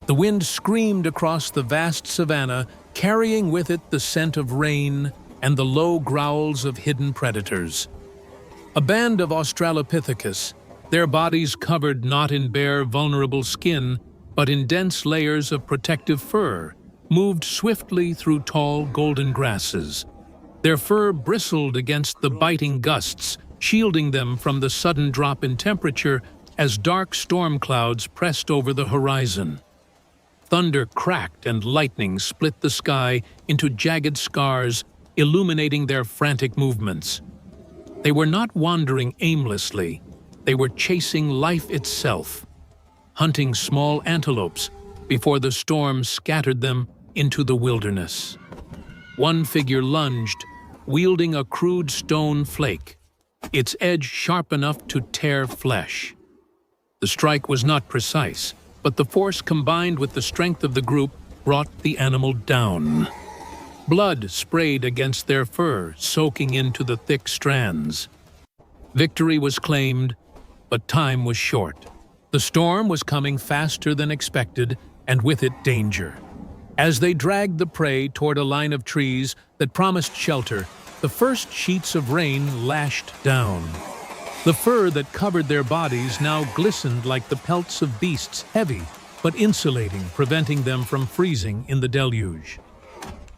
The wind screamed across the vast savanna, carrying with it the scent of rain and the low growls of hidden predators. A band of Australopithecus, their bodies covered not in bare, vulnerable skin, but in dense layers of protective fur, moved swiftly through tall golden grasses. Their fur bristled against the biting gusts, shielding them from the sudden drop in temperature as dark storm clouds pressed over the horizon. Thunder cracked and lightning split the sky into jagged scars, illuminating their frantic movements. They were not wandering aimlessly. They were chasing life itself, hunting small antelopes before the storm scattered them into the wilderness. One figure lunged, wielding a crude stone flake, its edge sharp enough to tear flesh. The strike was not precise, but the force combined with the strength of the group brought the animal down. Blood sprayed against their fur, soaking into the thick strands. Victory was claimed, but time was short. The storm was coming faster than expected, and with it danger. As they dragged the prey toward a line of trees that promised shelter, the first sheets of rain lashed down. The fur that covered their bodies now glistened like the pelts of beasts, heavy but insulating, preventing them from freezing in the deluge.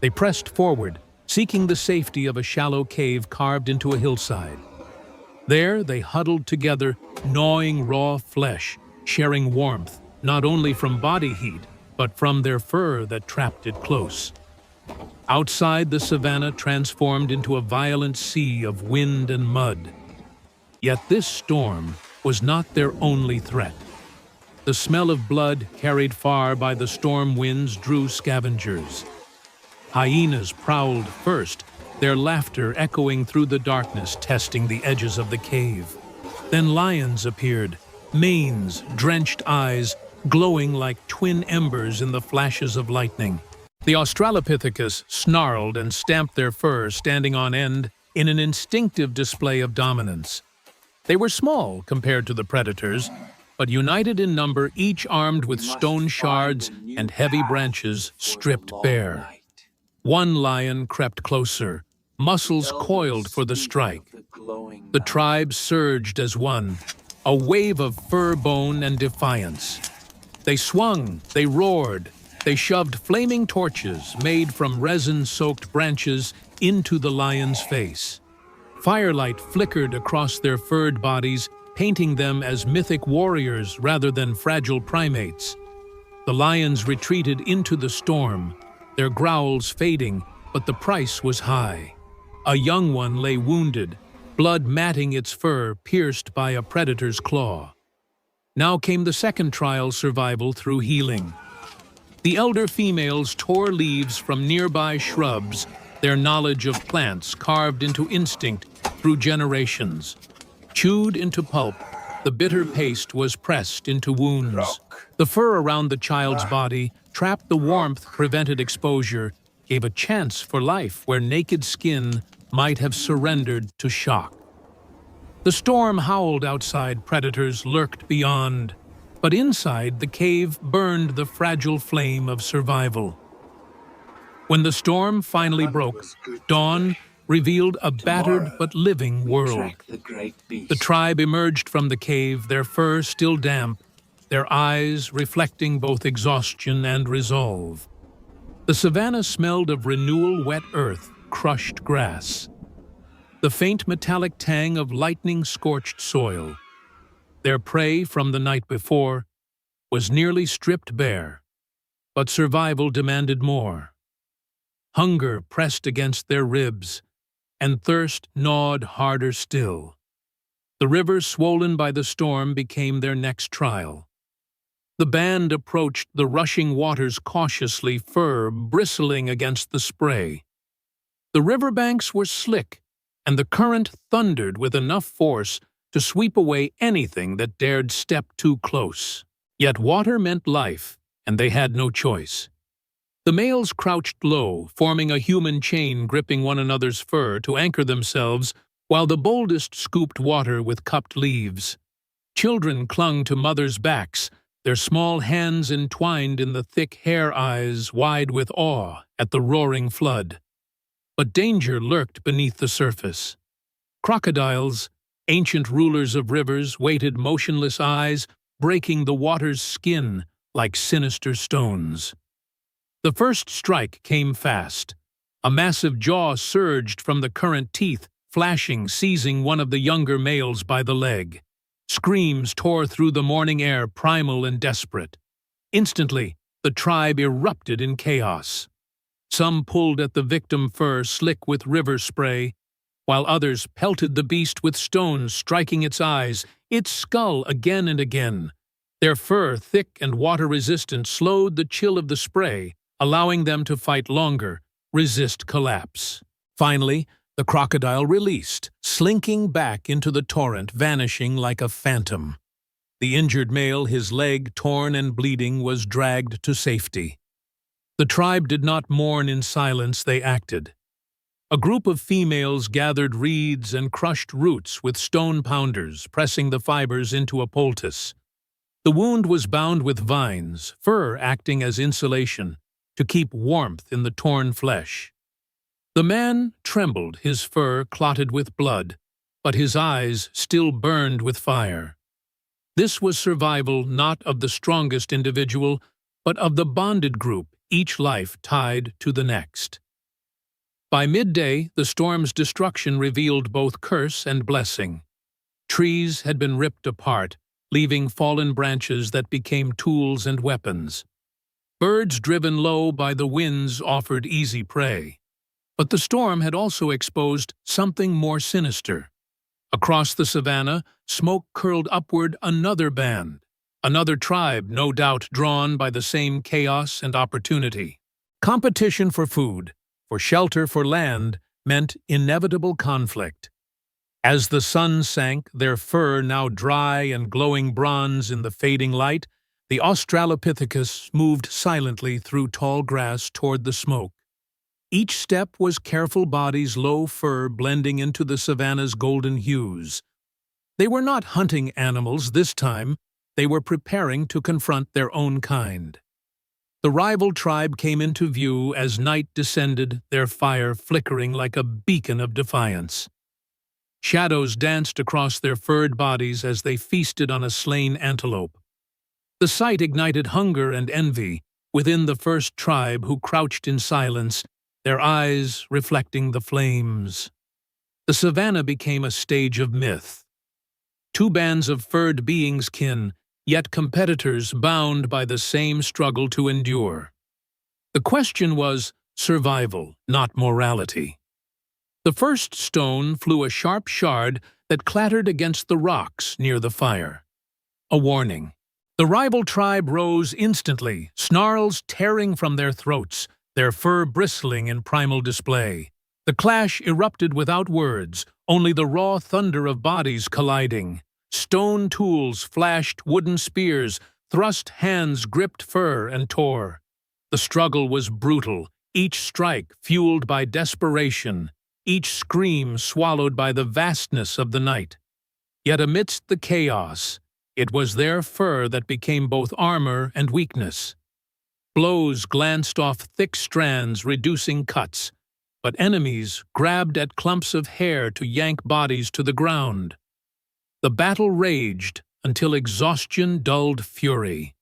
They pressed forward, seeking the safety of a shallow cave carved into a hillside. There they huddled together, gnawing raw flesh, sharing warmth, not only from body heat, but from their fur that trapped it close. Outside, the savanna transformed into a violent sea of wind and mud. Yet this storm was not their only threat. The smell of blood carried far by the storm winds drew scavengers. Hyenas prowled first, their laughter echoing through the darkness, testing the edges of the cave. Then lions appeared, manes, drenched eyes, glowing like twin embers in the flashes of lightning. The Australopithecus snarled and stamped their fur, standing on end in an instinctive display of dominance. They were small compared to the predators, but united in number, each armed with stone shards and heavy branches stripped bare. One lion crept closer, muscles coiled for the strike. The tribe surged as one, a wave of fur, bone, and defiance. They swung, they roared, they shoved flaming torches made from resin-soaked branches into the lion's face. Firelight flickered across their furred bodies, painting them as mythic warriors rather than fragile primates. The lions retreated into the storm, their growls fading, but the price was high. A young one lay wounded, blood matting its fur, pierced by a predator's claw. Now came the second trial, survival through healing. The elder females tore leaves from nearby shrubs, their knowledge of plants carved into instinct through generations. Chewed into pulp, the bitter paste was pressed into wounds. The fur around the child's body trapped the warmth, prevented exposure, gave a chance for life where naked skin might have surrendered to shock. The storm howled outside, predators lurked beyond, but inside the cave burned the fragile flame of survival. When the storm finally broke, dawn revealed a battered but living world. The tribe emerged from the cave, their fur still damp, their eyes reflecting both exhaustion and resolve. The savanna smelled of renewal, wet earth, crushed grass. The faint metallic tang of lightning-scorched soil. Their prey from the night before was nearly stripped bare, but survival demanded more. Hunger pressed against their ribs, and thirst gnawed harder still. The river swollen by the storm became their next trial. The band approached the rushing waters cautiously, fur bristling against the spray. The riverbanks were slick, and the current thundered with enough force to sweep away anything that dared step too close. Yet water meant life, and they had no choice. The males crouched low, forming a human chain, gripping one another's fur to anchor themselves, while the boldest scooped water with cupped leaves. Children clung to mothers' backs, their small hands entwined in the thick hair eyes wide with awe at the roaring flood. But danger lurked beneath the surface. Crocodiles, ancient rulers of rivers, waited motionless eyes, breaking the water's skin like sinister stones. The first strike came fast. A massive jaw surged from the current teeth, flashing, seizing one of the younger males by the leg. Screams tore through the morning air, primal and desperate. Instantly, the tribe erupted in chaos. Some pulled at the victim fur slick with river spray, while others pelted the beast with stones, striking its eyes, its skull again and again. Their fur, thick and water-resistant, slowed the chill of the spray, allowing them to fight longer, resist collapse. Finally, the crocodile released, slinking back into the torrent, vanishing like a phantom. The injured male, his leg torn and bleeding, was dragged to safety. The tribe did not mourn in silence, they acted. A group of females gathered reeds and crushed roots with stone pounders, pressing the fibers into a poultice. The wound was bound with vines, fur acting as insulation, to keep warmth in the torn flesh. The man trembled, his fur clotted with blood, but his eyes still burned with fire. This was survival not of the strongest individual, but of the bonded group, each life tied to the next. By midday, the storm's destruction revealed both curse and blessing. Trees had been ripped apart, leaving fallen branches that became tools and weapons. Birds driven low by the winds offered easy prey. But the storm had also exposed something more sinister. Across the savannah, smoke curled upward another band, another tribe, no doubt drawn by the same chaos and opportunity. Competition for food, for shelter, for land, meant inevitable conflict. As the sun sank, their fur now dry and glowing bronze in the fading light, the Australopithecus moved silently through tall grass toward the smoke. Each step was careful, body's low fur blending into the savannah's golden hues. They were not hunting animals this time, they were preparing to confront their own kind. The rival tribe came into view as night descended, their fire flickering like a beacon of defiance. Shadows danced across their furred bodies as they feasted on a slain antelope. The sight ignited hunger and envy within the first tribe, who crouched in silence, their eyes reflecting the flames. The savannah became a stage of myth. Two bands of furred beings kin, yet competitors bound by the same struggle to endure. The question was survival, not morality. The first stone flew a sharp shard that clattered against the rocks near the fire. A warning. The rival tribe rose instantly, snarls tearing from their throats, their fur bristling in primal display. The clash erupted without words, only the raw thunder of bodies colliding. Stone tools flashed wooden spears, thrust hands gripped fur and tore. The struggle was brutal, each strike fueled by desperation, each scream swallowed by the vastness of the night. Yet amidst the chaos, it was their fur that became both armor and weakness. Blows glanced off thick strands, reducing cuts, but enemies grabbed at clumps of hair to yank bodies to the ground. The battle raged until exhaustion dulled fury.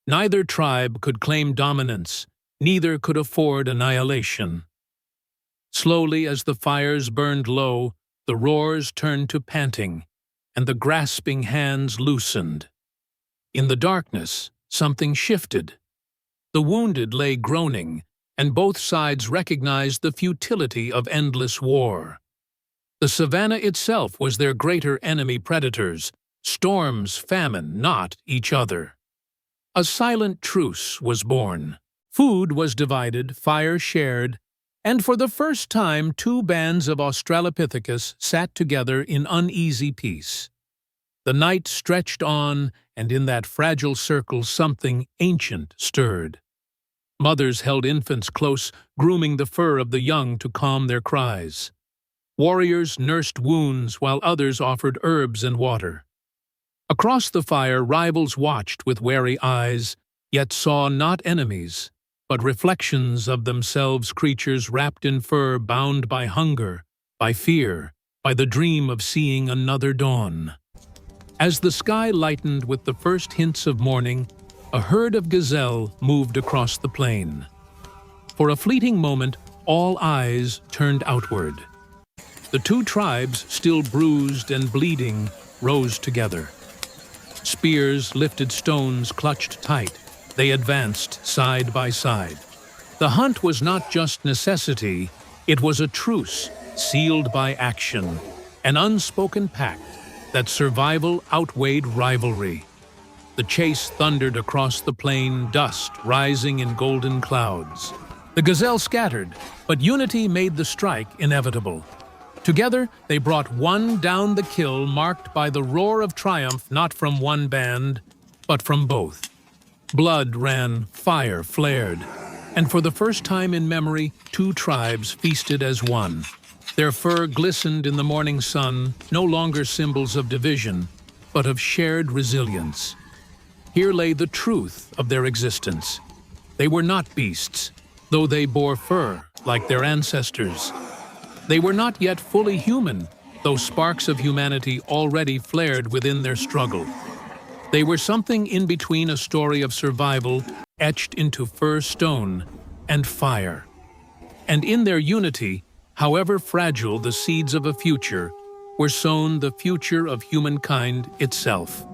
Neither tribe could claim dominance, neither could afford annihilation. Slowly, as the fires burned low, the roars turned to panting, and the grasping hands loosened. In the darkness, something shifted. The wounded lay groaning, and both sides recognized the futility of endless war. The savannah itself was their greater enemy, predators, storms, famine, not each other. A silent truce was born. Food was divided, fire shared, and for the first time two bands of Australopithecus sat together in uneasy peace. The night stretched on, and in that fragile circle something ancient stirred. Mothers held infants close, grooming the fur of the young to calm their cries. Warriors nursed wounds while others offered herbs and water. Across the fire, rivals watched with wary eyes, yet saw not enemies, but reflections of themselves, creatures wrapped in fur, bound by hunger, by fear, by the dream of seeing another dawn. As the sky lightened with the first hints of morning, a herd of gazelle moved across the plain. For a fleeting moment, all eyes turned outward. The two tribes, still bruised and bleeding, rose together. Spears, lifted stones clutched tight. They advanced side by side. The hunt was not just necessity, it was a truce sealed by action, an unspoken pact that survival outweighed rivalry. The chase thundered across the plain, dust rising in golden clouds. The gazelle scattered, but unity made the strike inevitable. Together, they brought one down the kill, marked by the roar of triumph not from one band, but from both. Blood ran, fire flared, and for the first time in memory, two tribes feasted as one. Their fur glistened in the morning sun, no longer symbols of division, but of shared resilience. Here lay the truth of their existence. They were not beasts, though they bore fur like their ancestors. They were not yet fully human, though sparks of humanity already flared within their struggle. They were something in between, a story of survival etched into fur, stone, and fire. And in their unity, however fragile the seeds of a future, were sown the future of humankind itself.